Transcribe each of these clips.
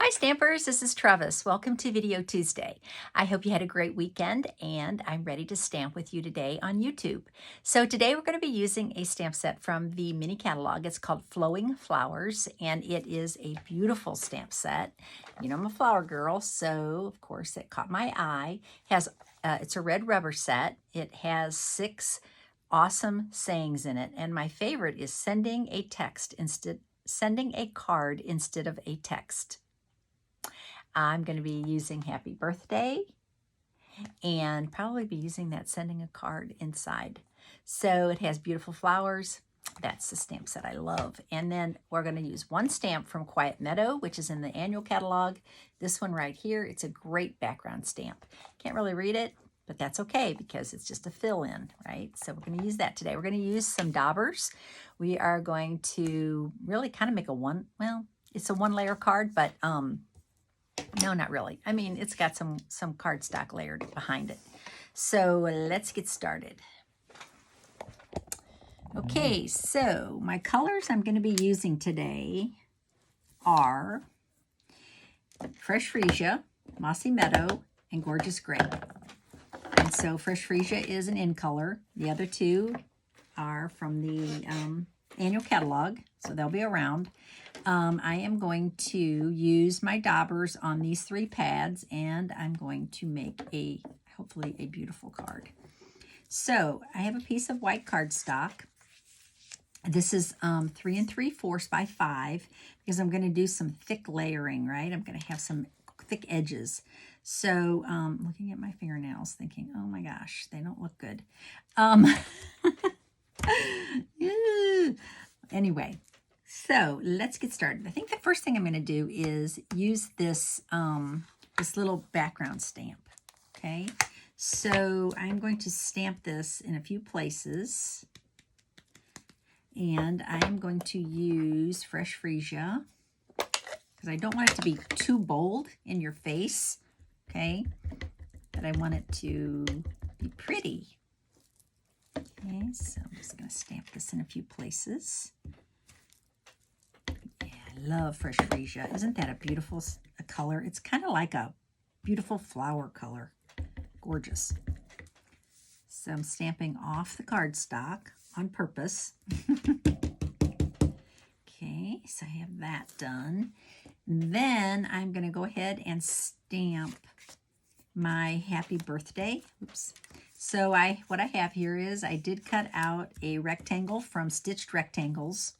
Hi Stampers, this is Trevis. Welcome to Video Tuesday. I hope you had a great weekend and I'm ready to stamp with you today on YouTube. So today we're going to be using a stamp set from the mini catalog. It's called Flowing Flowers and it is a beautiful stamp set. You know I'm a flower girl, so of course it caught my eye. It's a red rubber set. It has 6 awesome sayings in it, and my favorite is sending a card instead of a text. I'm going to be using happy birthday and probably be using that sending a card inside. So it has beautiful flowers. That's the stamp set I love. And then we're going to use one stamp from Quiet Meadow, which is in the annual catalog. This one right here, it's a great background stamp. Can't really read it, but that's okay because it's just a fill-in, right? So we're going to use that today. We're going to use some Daubers. We are going to really kind of make it's a one-layer card, but no, not really. I mean, it's got some cardstock layered behind it. So let's get started. Okay, so my colors I'm going to be using today are Fresh Freesia, Mossy Meadow, and Gorgeous Grape. And so Fresh Freesia is an in color. The other two are from the annual catalog, so they'll be around. I am going to use my Daubers on these 3 pads, and I'm going to make hopefully a beautiful card. So I have a piece of white cardstock. This is 3 3/4 by 5 because I'm going to do some thick layering, right? I'm going to have some thick edges. So looking at my fingernails thinking, oh my gosh, they don't look good. Anyway, so let's get started. I think the first thing I'm going to do is use this, this little background stamp, okay? So I'm going to stamp this in a few places. And I'm going to use Fresh Freesia because I don't want it to be too bold in your face, okay? But I want it to be pretty. Okay, so I'm just going to stamp this in a few places. Yeah, I love Fresh Freesia. Isn't that a beautiful color? It's kind of like a beautiful flower color. Gorgeous. So I'm stamping off the cardstock on purpose. Okay, so I have that done. And then I'm going to go ahead and stamp my happy birthday. Oops. So what I have here is I did cut out a rectangle from Stitched Rectangles,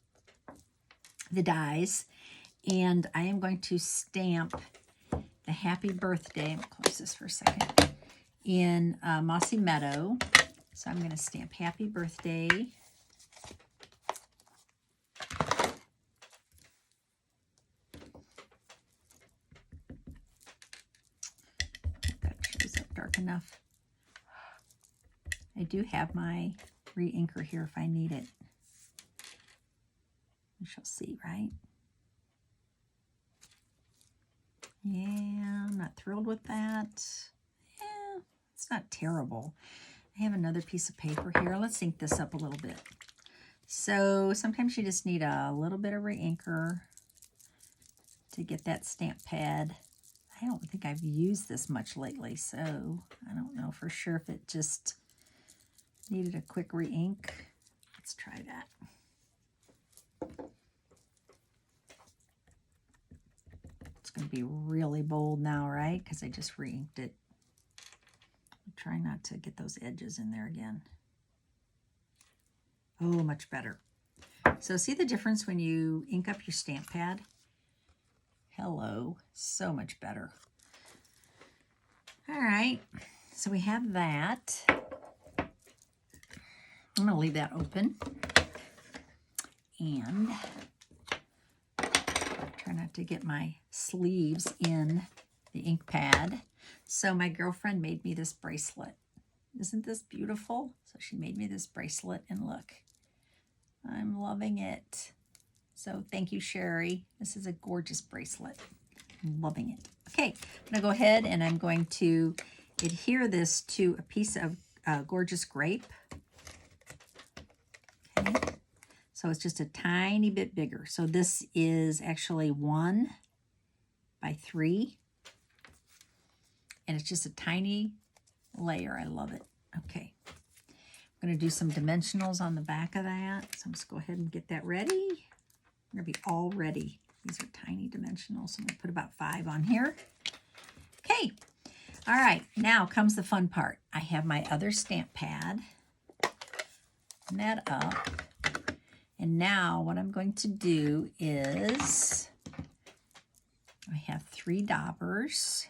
the dies, and I am going to stamp the happy birthday. I'll close this for a second. In Mossy Meadow. So I'm going to stamp happy birthday. That shows up dark enough. I do have my re-inker here if I need it. We shall see, right? Yeah, I'm not thrilled with that. Yeah, it's not terrible. I have another piece of paper here. Let's ink this up a little bit. So sometimes you just need a little bit of re-inker to get that stamp pad. I don't think I've used this much lately, so I don't know for sure if it just needed a quick re-ink. Let's try that. It's going to be really bold now, right? Because I just re-inked it. Try not to get those edges in there again. Oh, much better. So see the difference when you ink up your stamp pad? Hello, so much better. All right, so we have that. I'm gonna leave that open. And try not to get my sleeves in the ink pad. So my girlfriend made me this bracelet. Isn't this beautiful? So she made me this bracelet, and look, I'm loving it. So thank you, Sherry. This is a gorgeous bracelet. I'm loving it. Okay, I'm gonna go ahead and I'm going to adhere this to a piece of Gorgeous Grape. Okay, so it's just a tiny bit bigger. So this is actually 1 by 3. And it's just a tiny layer. I love it. Okay. I'm going to do some dimensionals on the back of that. So I'm just go ahead and get that ready. I'm going to be all ready. These are tiny dimensionals. So I'm going to put about 5 on here. Okay. All right. Now comes the fun part. I have my other stamp pad. Open that up. And now what I'm going to do is I have 3 daubers.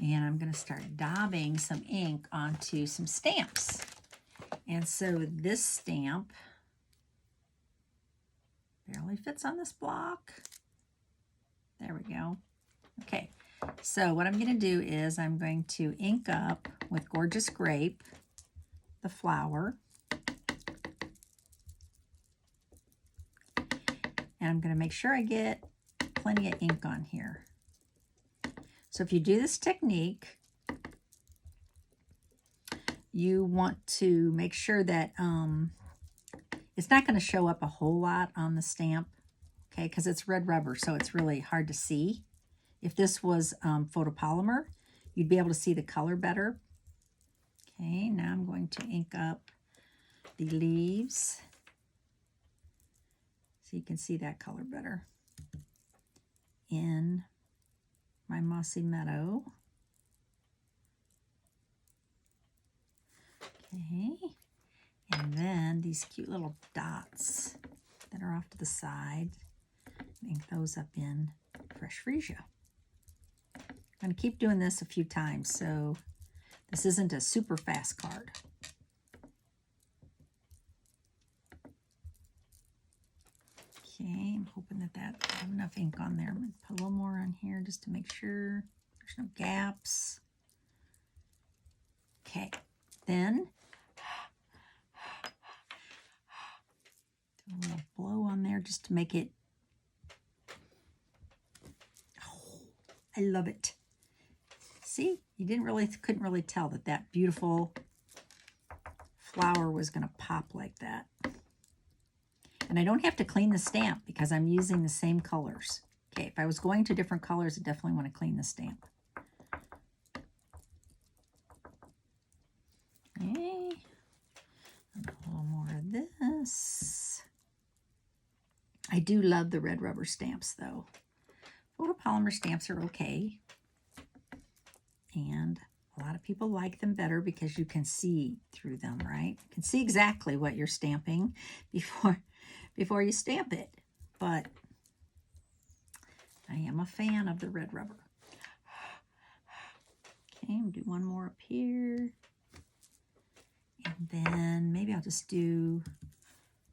And I'm going to start daubing some ink onto some stamps. And so this stamp barely fits on this block. There we go. Okay, so what I'm going to do is I'm going to ink up with Gorgeous Grape the flower. And I'm going to make sure I get plenty of ink on here. So if you do this technique, you want to make sure that it's not going to show up a whole lot on the stamp, okay, because it's red rubber, so it's really hard to see. If this was photopolymer, you'd be able to see the color better. Okay, now I'm going to ink up the leaves so you can see that color better in my Mossy Meadow. Okay, and then these cute little dots that are off to the side, ink those up in Fresh Freesia. I'm going to keep doing this a few times, so this isn't a super fast card. Okay, I'm hoping that I have enough ink on there. I'm going to put a little more on here just to make sure there's no gaps. Okay, then do a little blow on there just to make it. Oh, I love it. See, you couldn't really tell that beautiful flower was going to pop like that. And I don't have to clean the stamp because I'm using the same colors. Okay, if I was going to different colors, I definitely want to clean the stamp. Okay, and a little more of this. I do love the red rubber stamps though. Photopolymer stamps are okay. And a lot of people like them better because you can see through them, right? You can see exactly what you're stamping before you stamp it. But I am a fan of the red rubber. Okay, I'm going to do one more up here. And then maybe I'll just do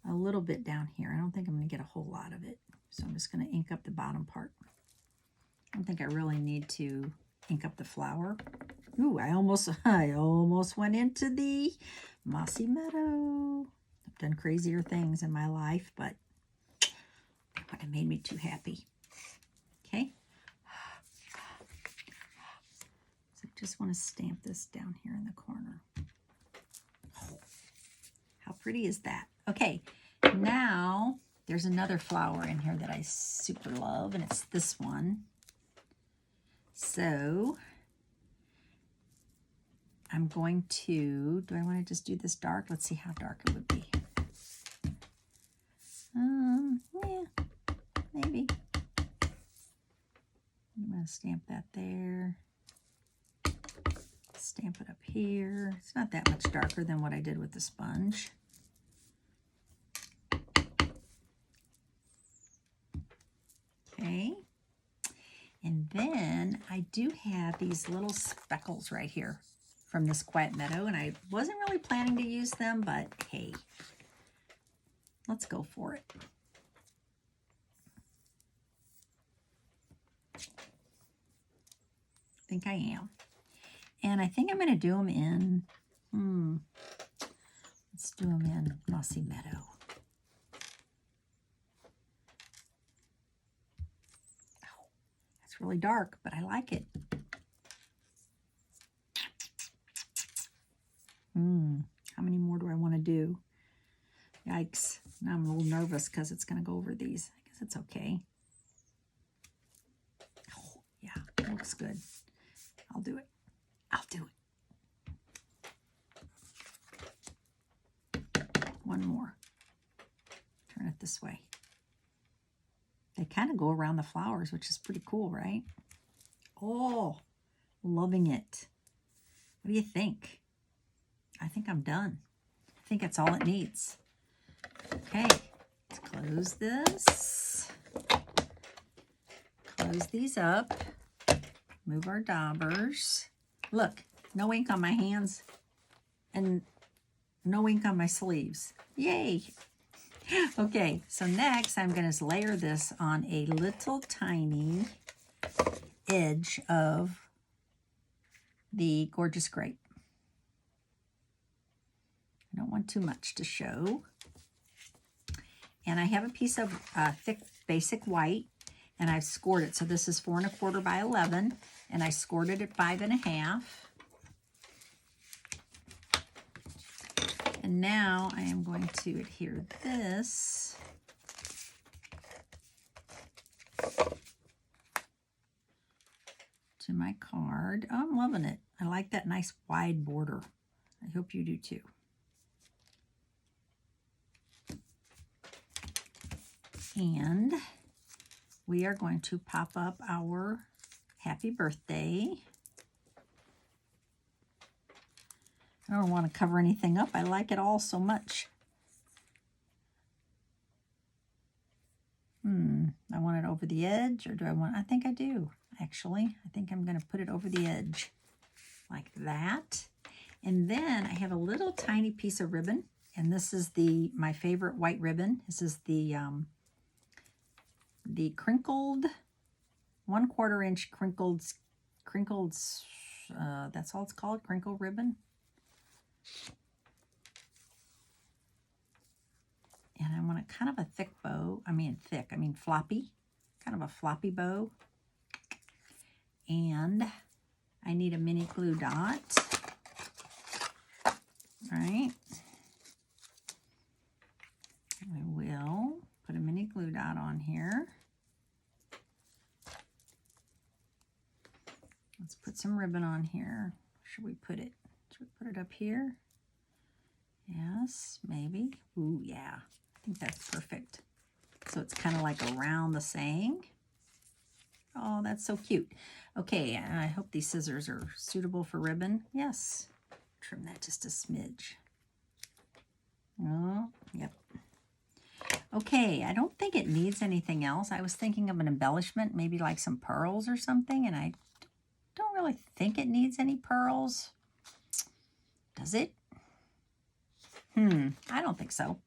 a little bit down here. I don't think I'm going to get a whole lot of it. So I'm just going to ink up the bottom part. I don't think I really need to ink up the flower. Ooh, I almost went into the Mossy Meadow. I've done crazier things in my life, but that would have made me too happy. Okay. So I just want to stamp this down here in the corner. Oh, how pretty is that? Okay, now there's another flower in here that I super love, and it's this one. So I'm going to, do I want to just do this dark? Let's see how dark it would be. Yeah, maybe. I'm going to stamp that there. Stamp it up here. It's not that much darker than what I did with the sponge. Okay. And then I do have these little speckles right here from this Quiet Meadow, and I wasn't really planning to use them, but hey, let's go for it. I think I am. And I think I'm going to do them in, let's do them in Mossy Meadow. Oh, that's really dark, but I like it. How many more do I want to do? Yikes. Now I'm a little nervous because it's going to go over these. I guess it's okay. looks good. I'll do it. I'll do it. One more. Turn it this way. They kind of go around the flowers, which is pretty cool, right? Oh, loving it. What do you think? I think I'm done. I think that's all it needs. Okay, let's close this. Close these up. Move our daubers. Look, no ink on my hands and no ink on my sleeves. Yay! Okay, so next I'm going to layer this on a little tiny edge of the Gorgeous Grape. I don't want too much to show. And I have a piece of thick basic white, and I've scored it. So this is 4 1/4 by 11, and I scored it at 5 1/2. And now I am going to adhere this to my card. Oh, I'm loving it. I like that nice wide border. I hope you do too. And we are going to pop up our happy birthday. I don't want to cover anything up. I like it all so much. I want it over the edge, or do I want, I think I do, actually. I think I'm going to put it over the edge like that. And then I have a little tiny piece of ribbon, and this is my favorite white ribbon. This is the crinkled 1/4 inch crinkled, that's all it's called, crinkle ribbon. And I want a kind of a thick bow. I mean floppy, kind of a floppy bow. And I need a mini glue dot. All right. I will put a mini glue dot on here. Let's put some ribbon on here. Where should we put it? Should we put it up here? Yes, maybe. Ooh, yeah. I think that's perfect. So it's kind of like around the saying. Oh, that's so cute. Okay, I hope these scissors are suitable for ribbon. Yes. Trim that just a smidge. Oh, yep. Okay, I don't think it needs anything else. I was thinking of an embellishment, maybe like some pearls or something, and I don't really think it needs any pearls. Does it? I don't think so.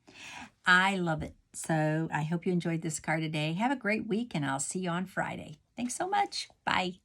I love it. So I hope you enjoyed this card today. Have a great week, and I'll see you on Friday. Thanks so much. Bye.